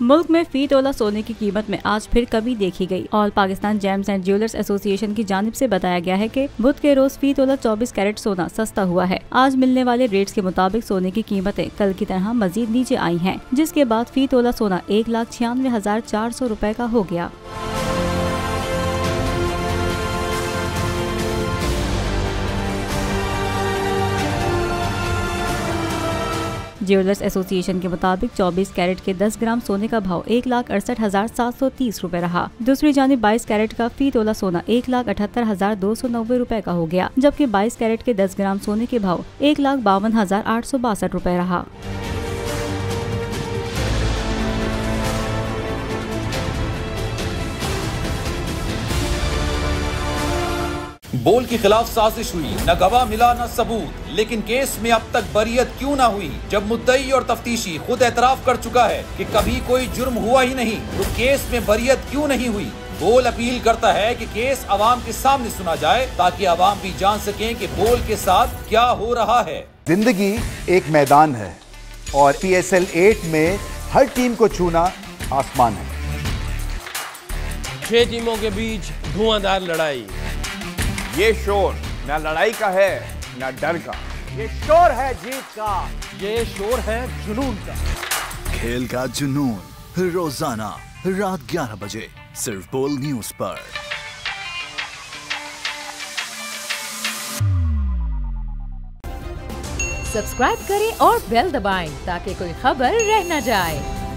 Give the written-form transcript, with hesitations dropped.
मुल्क में फी तोला सोने की कीमत में आज फिर कमी देखी गई। All Pakistan James and jewellers association की जानिब से बताया गया है कि बुध के रोज फी तोला 24 कैरेट सोना सस्ता हुआ है। आज मिलने वाले रेट्स के मुताबिक सोने की कीमतें कल की तरह मजीद नीचे आई हैं, जिसके बाद फी तोला सोना 1,96,400 रुपए का हो गया। ज्वेलर्स एसोसिएशन के मुताबिक 24 कैरेट के 10 ग्राम सोने का भाव 1,68,730 रुपए रहा। दूसरी जानिब 22 कैरेट का फी तोला सोना 1,78,290 रुपए का हो गया, जबकि 22 कैरेट के 10 ग्राम सोने के भाव 1,52,862 रुपए रहा। बोल के खिलाफ साजिश हुई, न गवाह मिला न सबूत, लेकिन केस में अब तक बरियत क्यों न हुई? जब मुद्दई और तफ्तीशी खुद एतराफ कर चुका है कि कभी कोई जुर्म हुआ ही नहीं, तो केस में बरियत क्यों नहीं हुई? बोल अपील करता है कि केस अवाम के सामने सुना जाए, ताकि अवाम भी जान सकें कि बोल के साथ क्या हो रहा है। जिंदगी एक मैदान है और PSL 8 में हर टीम को छूना आसमान है। 6 टीमों के बीच धुआंधार लड़ाई। ये शोर न लड़ाई का है न डर का, ये शोर है जीत का, ये शोर है जुनून का। खेल का जुनून रोजाना रात 11 बजे सिर्फ बोल न्यूज पर। सब्सक्राइब करें और बेल दबाएं ताकि कोई खबर रह न जाए।